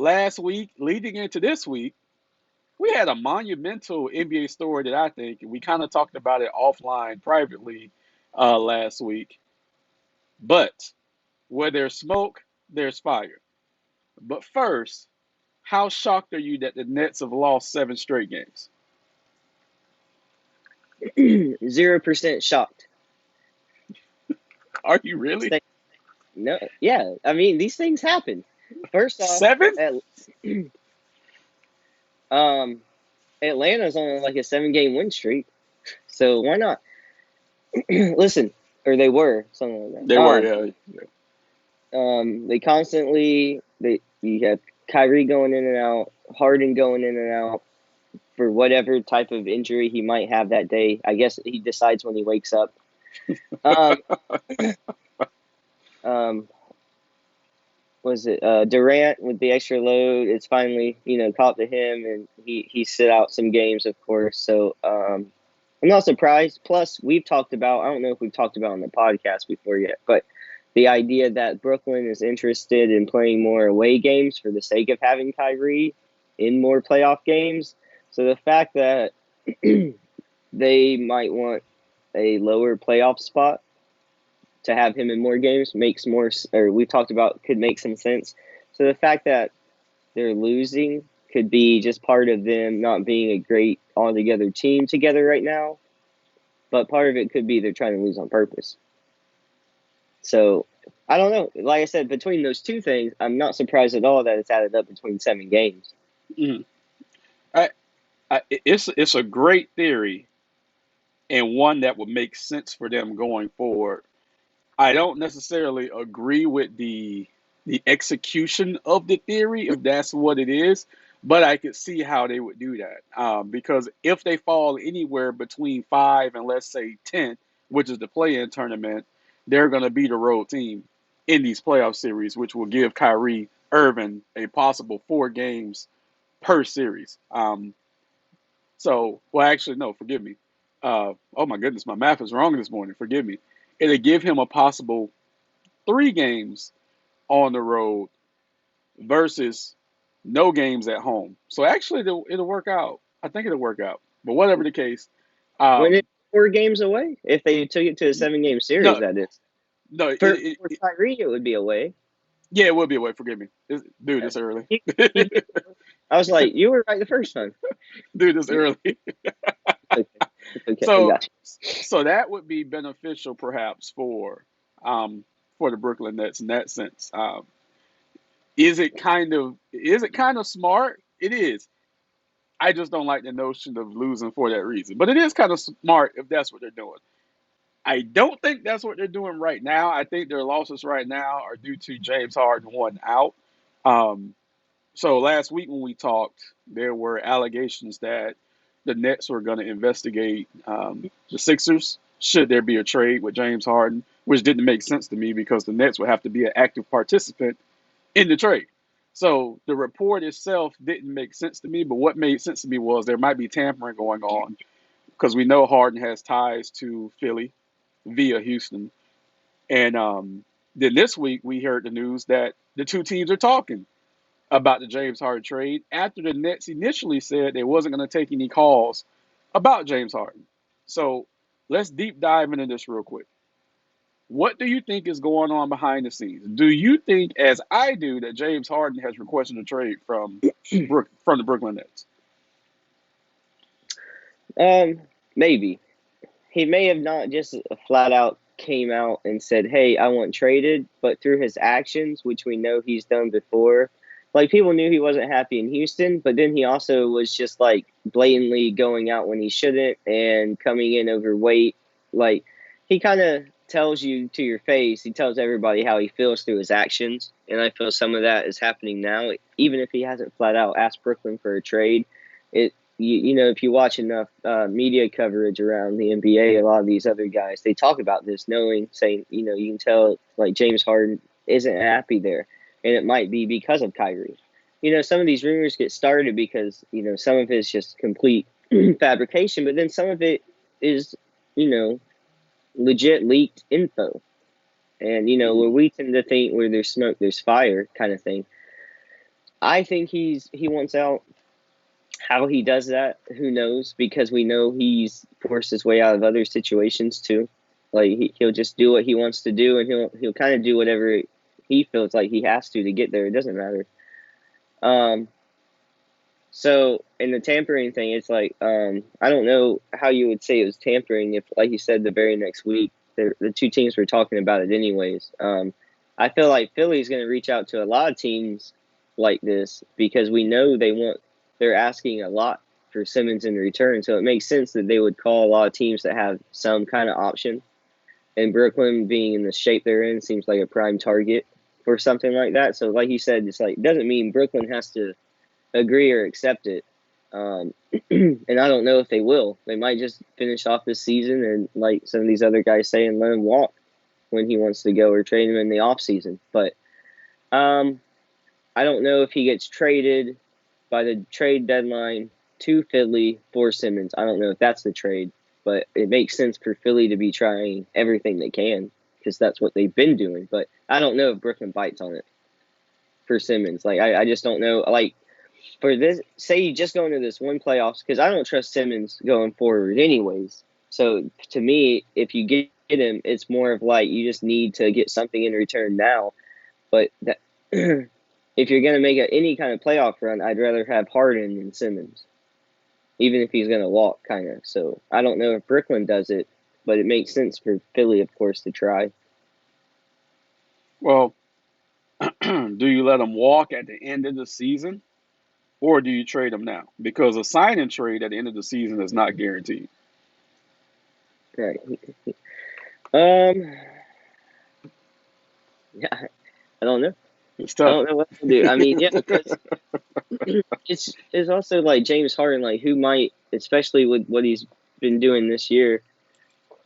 last week, leading into this week, we had a monumental NBA story that I think, and we kind of talked about it offline privately last week. But where there's smoke, there's fire. But first, how shocked are you that the Nets have lost 7 straight games? 0% shocked. Are you really? No, yeah. I mean, these things happen. First off, 7? um, Atlanta's on like a 7-game win streak, so why not? Listen, or they were something like They that. were, yeah. They constantly you have Kyrie going in and out, Harden going in and out for whatever type of injury he might have that day. I guess he decides when he wakes up. Um, um, was it Durant with the extra load? It's finally caught to him, and he sit out some games, of course. So I'm not surprised. Plus, we've talked about, I don't know if we've talked about on the podcast before yet, but the idea that Brooklyn is interested in playing more away games for the sake of having Kyrie in more playoff games. So the fact that they might want a lower playoff spot to have him in more games makes more, or we've talked about could make some sense. So the fact that they're losing could be just part of them not being a great all-together team together right now. But part of it could be they're trying to lose on purpose. So I don't know. Like I said, between those two things, I'm not surprised at all that it's added up between 7 games. Mhm. I, it's a great theory and one that would make sense for them going forward. I don't necessarily agree with the execution of the theory if that's what it is, but I could see how they would do that. Because if they fall anywhere between 5 and let's say 10, which is the play-in tournament, they're going to be the road team in these playoff series, which will give Kyrie Irving a possible 4 games per series. Well, actually, no, forgive me. Oh my goodness, my math is wrong this morning. Forgive me. It'll give him a possible 3 games on the road versus no games at home. So actually, it'll work out. I think it'll work out. But whatever the case, When um, it's 4 games away, if they took it to a 7-game series, no, that is. no, For Kyrie, it would be away. yeah, it will be a way. Forgive me, dude. It's early. He, he, I was like, you were right the first time. Dude, it's early. It's okay. It's okay. I So, got so that would be beneficial, perhaps, for the Brooklyn Nets in that sense. Is it kind of smart? It is. I just don't like the notion of losing for that reason. But it is kind of smart if that's what they're doing. I don't think that's what they're doing right now. I think their losses right now are due to James Harden one out. Um, so last week when we talked, there were allegations that the Nets were going to investigate the Sixers should there be a trade with James Harden, which didn't make sense to me because the Nets would have to be an active participant in the trade. So the report itself didn't make sense to me, but what made sense to me was there might be tampering going on because we know Harden has ties to Philly via Houston. And then this week we heard the news that the two teams are talking about the James Harden trade after the Nets initially said they wasn't going to take any calls about James Harden. So let's deep dive into this real quick. What do you think is going on behind the scenes? Do you think, as I do, that James Harden has requested a trade from the Brooklyn Nets? you. Maybe. He may have not just flat out came out and said, "Hey, I want traded," but through his actions, which we know he's done before, like people knew he wasn't happy in Houston, but then he also was just like blatantly going out when he shouldn't and coming in overweight. Like he kind of tells you to your face, he tells everybody how he feels through his actions, and I feel some of that is happening now. Even if he hasn't flat out asked Brooklyn for a trade, if you watch enough media coverage around the NBA, a lot of these other guys, they talk about this, saying, you can tell like James Harden isn't happy there, and it might be because of Kyrie. Some of these rumors get started because some of it's just complete fabrication, but then some of it is you know legit leaked info, and where we tend to think where there's smoke, there's fire, kind of thing. I think he wants out. How he does that, who knows? Because we know he's forced his way out of other situations too. Like he'll just do what he wants to do, and he'll kind of do whatever he feels like he has to get there. It doesn't matter. Um, so in the tampering thing, it's like I don't know how you would say it was tampering if, like you said, the very next week the two teams were talking about it anyways. I feel like Philly's going to reach out to a lot of teams like this because we know they're asking a lot for Simmons in return. So it makes sense that they would call a lot of teams that have some kind of option. And Brooklyn being in the shape they're in seems like a prime target for something like that. So like you said, it's like doesn't mean Brooklyn has to agree or accept it. And I don't know if they will. They might just finish off this season and, like some of these other guys say, and let him walk when he wants to go or trade him in the off season. But I don't know if he gets traded by the trade deadline to Philly for Simmons. I don't know if that's the trade, but it makes sense for Philly to be trying everything they can because that's what they've been doing. But I don't know if Brooklyn bites on it for Simmons. Like I just don't know. Like for this, say you just go into this one playoffs because I don't trust Simmons going forward anyways. So to me, if you get him, it's more of like you just need to get something in return now. But that, if you're going to make any kind of playoff run, I'd rather have Harden than Simmons, even if he's going to walk, kind of. So I don't know if Brooklyn does it, but it makes sense for Philly, of course, to try. Well, do you let him walk at the end of the season, or do you trade him now? Because a sign and trade at the end of the season is not guaranteed. Right. Um. Yeah. I don't know. It's I tough. don't know what to do. I mean, yeah, because it's also like James Harden, like who might, especially with what he's been doing this year,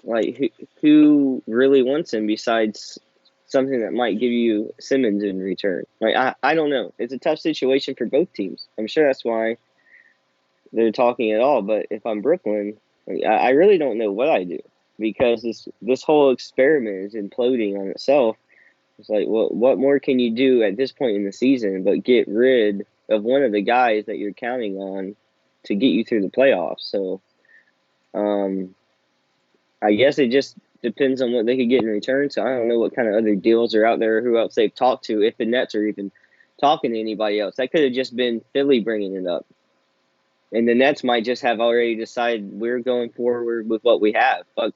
like who really wants him besides something that might give you Simmons in return? Like I don't know. It's a tough situation for both teams. I'm sure that's why they're talking at all. But if I'm Brooklyn, like, I really don't know what I do because this whole experiment is imploding on itself. It's like, well, what more can you do at this point in the season but get rid of one of the guys that you're counting on to get you through the playoffs? So, um, I guess it just depends on what they could get in return. So I don't know what kind of other deals are out there, who else they've talked to, if the Nets are even talking to anybody else. That could have just been Philly bringing it up, and the Nets might just have already decided we're going forward with what we have. But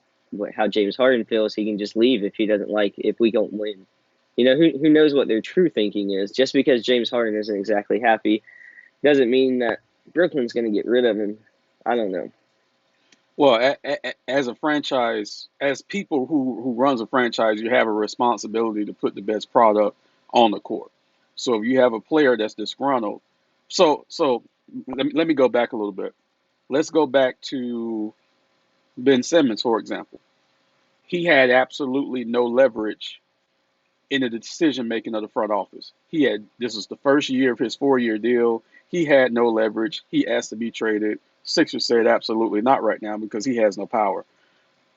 how James Harden feels, he can just leave if he doesn't like if we don't win. You know, who knows what their true thinking is? Just because James Harden isn't exactly happy doesn't mean that Brooklyn's going to get rid of him. I don't know. Well, as a franchise, as people who runs a franchise, you have a responsibility to put the best product on the court. So if you have a player that's disgruntled, so let me go back a little bit. Let's go back to Ben Simmons, for example. He had absolutely no leverage in the decision making of the front office. This was the first year of his 4 year deal. He had no leverage. He asked to be traded. Sixers said absolutely not right now because he has no power.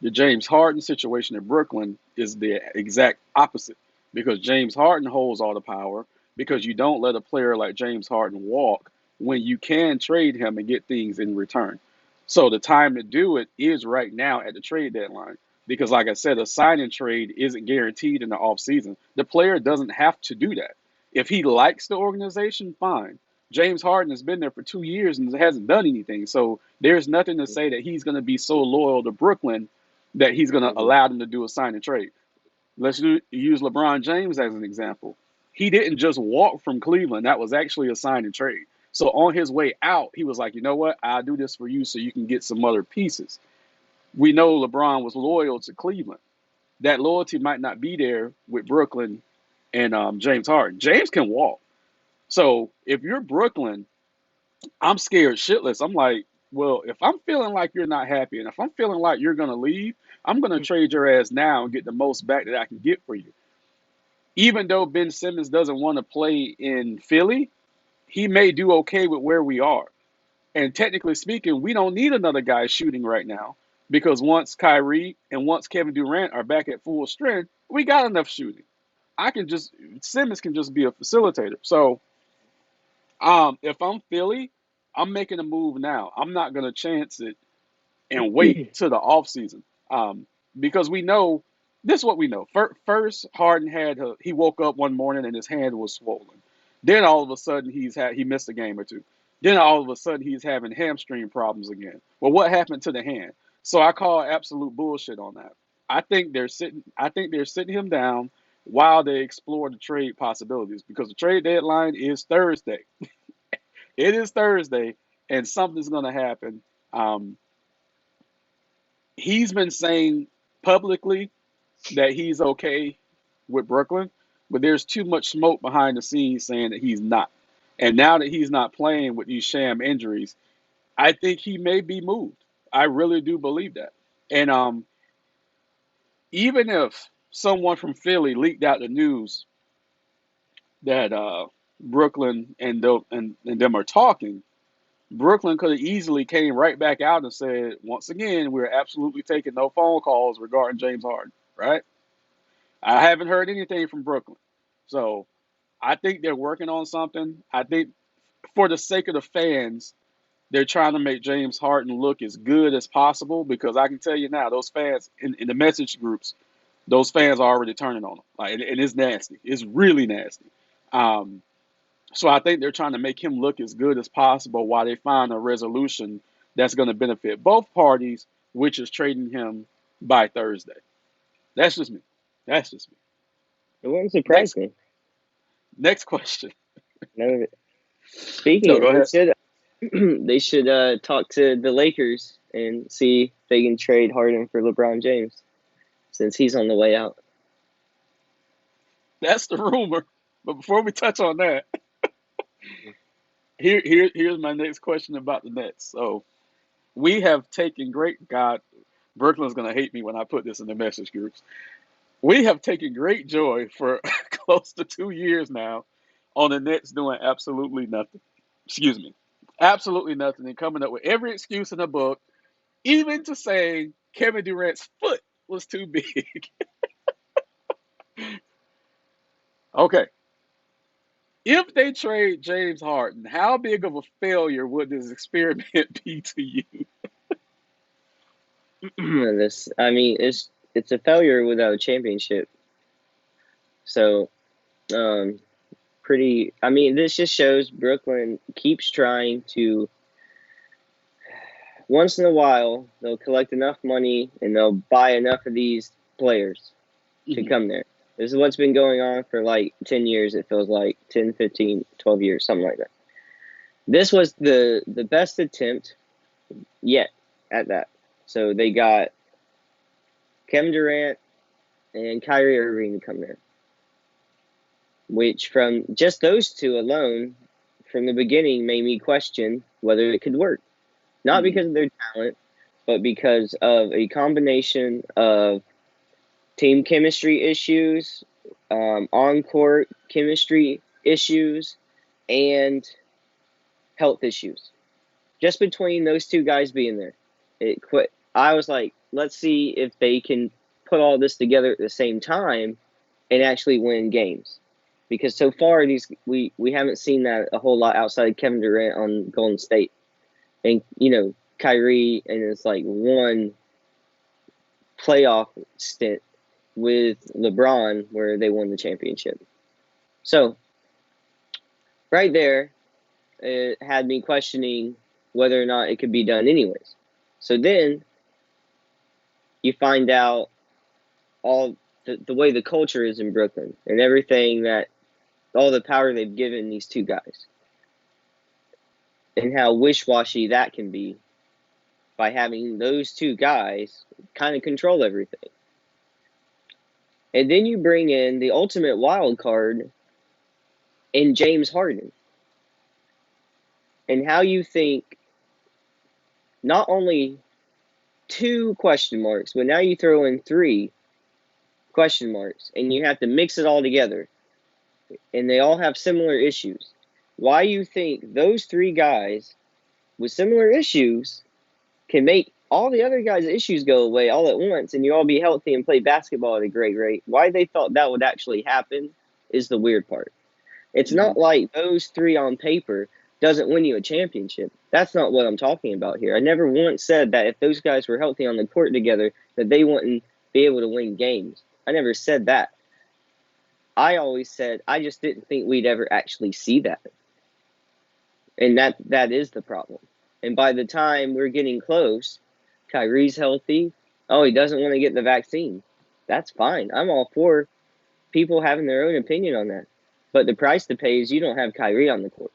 The James Harden situation in Brooklyn is the exact opposite because James Harden holds all the power because you don't let a player like James Harden walk when you can trade him and get things in return. So the time to do it is right now at the trade deadline because, like I said, a sign and trade isn't guaranteed in the offseason. The player doesn't have to do that. If he likes the organization, fine. James Harden has been there for 2 years and hasn't done anything. So there's nothing to say that he's going to be so loyal to Brooklyn that he's going to Mm-hmm. allow them to do a sign and trade. Use LeBron James as an example. He didn't just walk from Cleveland. That was actually a sign and trade. So on his way out, he was like, you know what? I'll do this for you so you can get some other pieces. We know LeBron was loyal to Cleveland. That loyalty might not be there with Brooklyn and James Harden. James can walk. So if you're Brooklyn, I'm scared shitless. I'm like, well, if I'm feeling like you're not happy and if I'm feeling like you're going to leave, I'm going to trade your ass now and get the most back that I can get for you. Even though Ben Simmons doesn't want to play in Philly, he may do okay with where we are. And technically speaking, we don't need another guy shooting right now because once Kyrie and once Kevin Durant are back at full strength, we got enough shooting. I can just Simmons can just be a facilitator. So If I'm Philly, I'm making a move now. I'm not gonna chance it and wait till the offseason. Because we know this is what we know. First, Harden he woke up one morning and his hand was swollen. Then all of a sudden he missed a game or two. Then all of a sudden he's having hamstring problems again. Well, what happened to the hand? So I call absolute bullshit on that. I think they're sitting him down while they explore the trade possibilities because the trade deadline is Thursday. It is Thursday, and something's going to happen. Um, he's been saying publicly that he's okay with Brooklyn, but there's too much smoke behind the scenes saying that he's not. And now that he's not playing with these sham injuries, I think he may be moved. I really do believe that. And even if someone from Philly leaked out the news that Brooklyn and them are talking, Brooklyn could have easily came right back out and said, once again, we're absolutely taking no phone calls regarding James Harden, right? I haven't heard anything from Brooklyn. So I think they're working on something. I think for the sake of the fans, they're trying to make James Harden look as good as possible because I can tell you now, those fans in the message groups, those fans are already turning on him. Like, and it's nasty. It's really nasty. Um, so I think they're trying to make him look as good as possible while they find a resolution that's going to benefit both parties, which is trading him by Thursday. That's just me. That's just me. It wouldn't surprise Next, me. next question. No, No, speaking, go ahead. they should talk to the Lakers and see if they can trade Harden for LeBron James since he's on the way out. That's the rumor. But before we touch on that, here's my next question about the Nets. So we have taken great God. Brooklyn's gonna hate me when I put this in the message groups. We have taken great joy for close to 2 years now on the Nets doing absolutely nothing. Excuse me, absolutely nothing, and coming up with every excuse in the book, even to saying Kevin Durant's foot was too big. Okay, if they trade James Harden, how big of a failure would this experiment be to you? I mean, it's a failure without a championship. So, um, pretty. I mean, this just shows Brooklyn keeps trying to. Once in a while, they'll collect enough money and they'll buy enough of these players to Mhm. come there. This is what's been going on for like 10 years, it feels like 10, 15, 12 years, something like that. This was the best attempt yet at that. So they got Kevin Durant and Kyrie Irving to come there, which from just those two alone, from the beginning, made me question whether it could work. Not Mhm. because of their talent, but because of a combination of team chemistry issues, on court chemistry issues, and health issues. Just between those two guys being there, it quit. I was like, let's see if they can put all this together at the same time and actually win games. Because so far we haven't seen that a whole lot outside of Kevin Durant on Golden State. And Kyrie and it's like one playoff stint with LeBron where they won the championship. So right there, it had me questioning whether or not it could be done anyways. So then you find out all the way the culture is in Brooklyn and everything that all the power they've given these two guys and how wish-washy that can be by having those two guys kind of control everything. And then you bring in the ultimate wild card in James Harden and how you think not only two question marks, but now you throw in three question marks and you have to mix it all together and they all have similar issues. Why you think those three guys with similar issues can make all the other guys' issues go away all at once and you all be healthy and play basketball at a great rate? Why they thought that would actually happen is the weird part. It's Hmm. not like those three on paper doesn't win you a championship. That's not what I'm talking about here. I never once said that if those guys were healthy on the court together, that they wouldn't be able to win games. I never said that. I always said I just didn't think we'd ever actually see that. And that is the problem. And by the time we're getting close, Kyrie's healthy. Oh, he doesn't want to get the vaccine. That's fine. I'm all for people having their own opinion on that. But the price to pay is you don't have Kyrie on the court.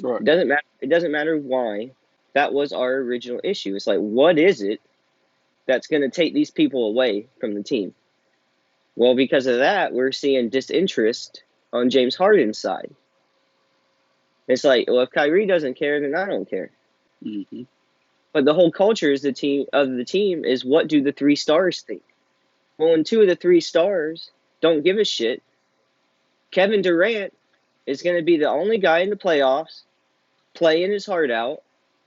Right. It doesn't matter. It doesn't matter why. That was our original issue. It's like, what is it that's going to take these people away from the team? Well, because of that, we're seeing disinterest on James Harden's side. It's like, well, if Kyrie doesn't care, then I don't care. Hmm. But the whole culture is the team is what do the three stars think? Well, when two of the three stars don't give a shit, Kevin Durant is going to be the only guy in the playoffs playing his heart out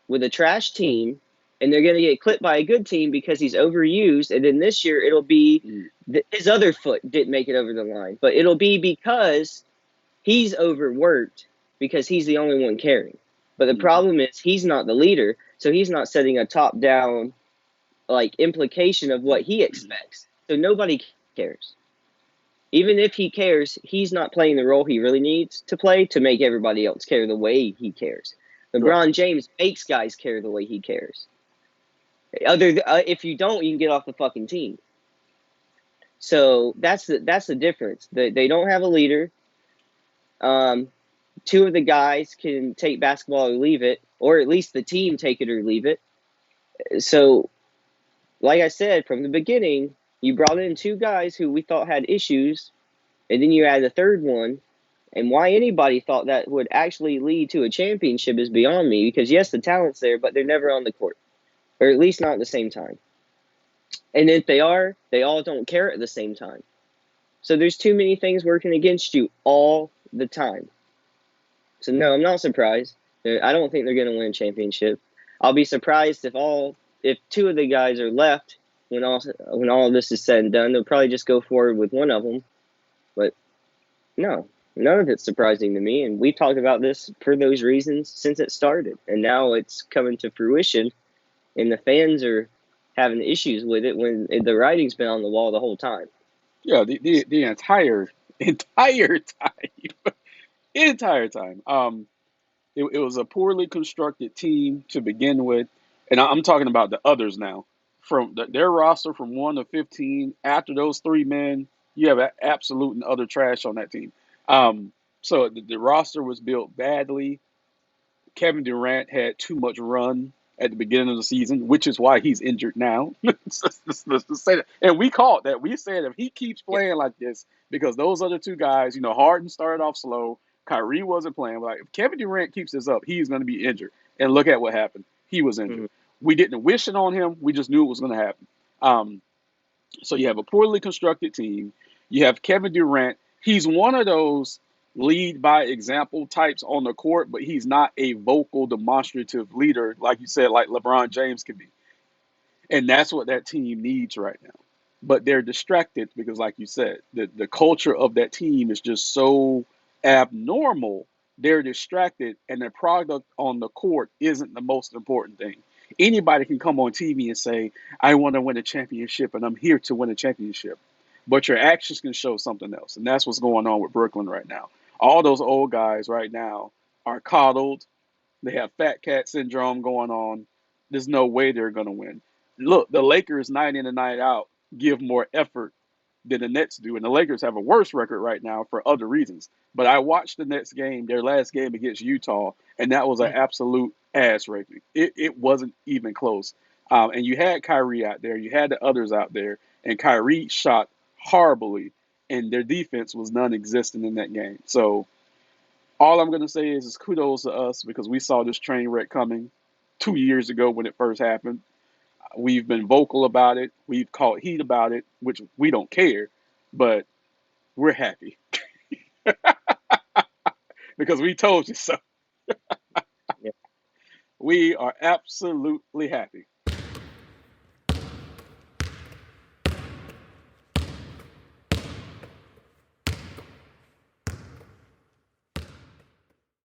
with a trash team, and they're going to get clipped by a good team because he's overused. And then this year it'll be his other foot didn't make it over the line, but it'll be because he's overworked because he's the only one carrying. But the Hmm. problem is he's not the leader, so he's not setting a top down like implication of what he expects. So nobody cares. Even if he cares, he's not playing the role he really needs to play to make everybody else care the way he cares. Right. LeBron James makes guys care the way he cares. If you don't, you can get off the fucking team. So that's the difference. They don't have a leader. Um, two of the guys can take basketball or leave it, or at least the team take it or leave it. So, like I said from the beginning, you brought in two guys who we thought had issues, and then you add a third one. And why anybody thought that would actually lead to a championship is beyond me. Because yes, the talent's there, but they're never on the court, or at least not at the same time. And if they are, they all don't care at the same time. So there's too many things working against you all the time. So no, I'm not surprised. I don't think they're going to win a championship. I'll be surprised if two of the guys are left when all of this is said and done. They'll probably just go forward with one of them. But no, none of it's surprising to me. And we've talked about this for those reasons since it started. And now it's coming to fruition, and the fans are having issues with it when the writing's been on the wall the whole time. Yeah. The entire time, entire time. It was a poorly constructed team to begin with, and I'm talking about the others now. From their roster from 1 to 15, after those three men, you have absolute and utter trash on that team. Um, so the roster was built badly. Kevin Durant had too much run at the beginning of the season, which is why he's injured now. Let's say that. And we called that. We said if he keeps Yeah. playing like this, because those other two guys, Harden started off slow, Kyrie wasn't playing. Like if Kevin Durant keeps this up, he's going to be injured. And look at what happened. He was injured. Mm-hmm. We didn't wish it on him. We just knew it was going to happen. Um, so you have a poorly constructed team. You have Kevin Durant. He's one of those lead by example types on the court, but he's not a vocal, demonstrative leader, like you said, like LeBron James can be. And that's what that team needs right now. But they're distracted because, like you said, the culture of that team is just so abnormal. They're distracted, and their product on the court isn't the most important thing. Anybody can come on TV and say, I want to win a championship, and I'm here to win a championship. But your actions can show something else. And that's what's going on with Brooklyn right now. All those old guys right now are coddled. They have fat cat syndrome going on. There's no way they're going to win. Look, the Lakers night in and night out give more effort than the Nets do, and the Lakers have a worse record right now for other reasons. But I watched the Nets game, their last game against Utah, and that was an absolute ass raping. It wasn't even close. And you had Kyrie out there, you had the others out there, and Kyrie shot horribly, and their defense was non-existent in that game. So all I'm going to say is kudos to us because we saw this train wreck coming 2 years ago when it first happened. We've been vocal about it. We've caught heat about it, which we don't care, but we're happy because we told you so. Yeah. We are absolutely happy.